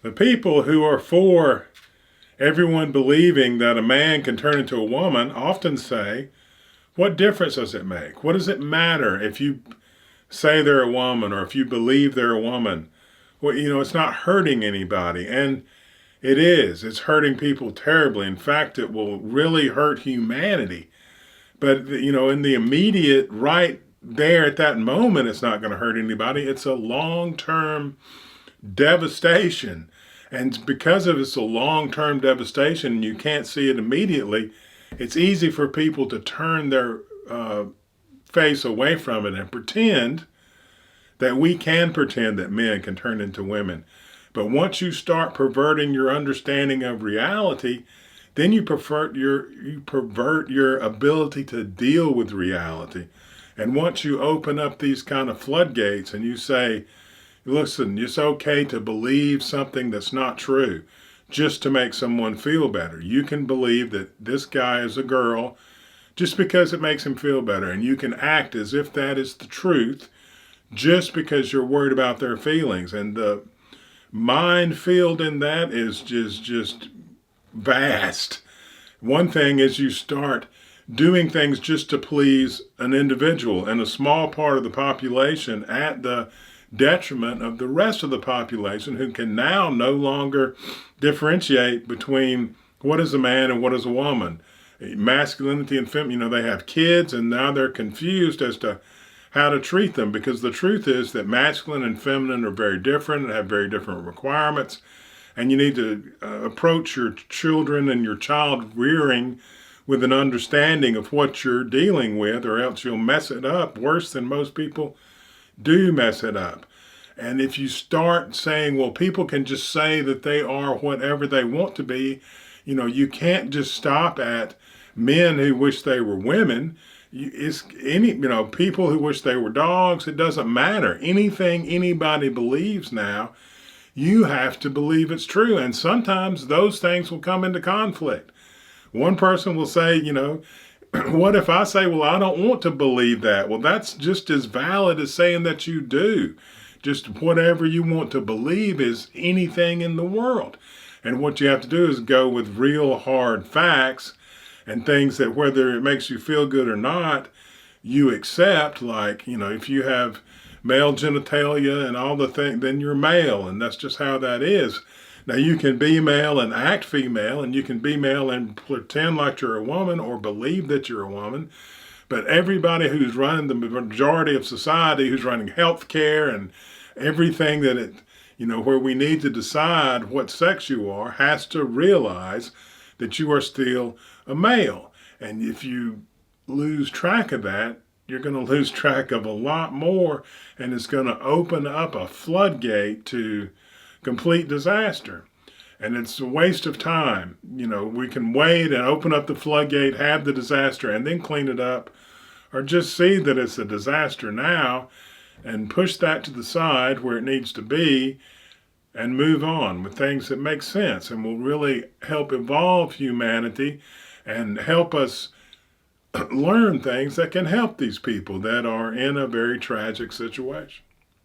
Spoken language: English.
The people who are for everyone believing that a man can turn into a woman often say, what difference does it make? What does it matter if you say they're a woman or if you believe they're a woman? Well, it's not hurting anybody. And it is. It's hurting people terribly. In fact, it will really hurt humanity. But, in the immediate right there at that moment, it's not going to hurt anybody. It's a long-term devastation. And because of it's a long-term devastation and you can't see it immediately, it's easy for people to turn their face away from it and pretend that we can pretend that men can turn into women. But once you start perverting your understanding of reality, then you pervert your ability to deal with reality. And once you open up these kind of floodgates and you say, listen, it's okay to believe something that's not true just to make someone feel better. You can believe that this guy is a girl just because it makes him feel better. And you can act as if that is the truth just because you're worried about their feelings. And the minefield in that is just vast. One thing is you start doing things just to please an individual and a small part of the population at the detriment of the rest of the population, who can now no longer differentiate between what is a man and what is a woman. Masculinity and femininity, they have kids and now they're confused as to how to treat them, because the truth is that masculine and feminine are very different and have very different requirements. And you need to approach your children and your child rearing with an understanding of what you're dealing with, or else you'll mess it up worse than most people do mess it up. And if you start saying, well, people can just say that they are whatever they want to be, you can't just stop at men who wish they were women. It's people who wish they were dogs. It doesn't matter. Anything anybody believes now, you have to believe it's true. And sometimes those things will come into conflict. One person will say, what if I say, well, I don't want to believe that? Well, that's just as valid as saying that you do. Just whatever you want to believe is anything in the world. And what you have to do is go with real hard facts and things that, whether it makes you feel good or not, you accept. Like, if you have male genitalia and all the things, then you're male, and that's just how that is. Now, you can be male and act female, and you can be male and pretend like you're a woman or believe that you're a woman. But everybody who's running the majority of society, who's running healthcare and everything that where we need to decide what sex you are, has to realize that you are still a male. And if you lose track of that, you're going to lose track of a lot more, and it's going to open up a floodgate to complete disaster. And it's a waste of time. We can wait and open up the floodgate, have the disaster, and then clean it up, or just see that it's a disaster now and push that to the side where it needs to be and move on with things that make sense and will really help evolve humanity and help us learn things that can help these people that are in a very tragic situation.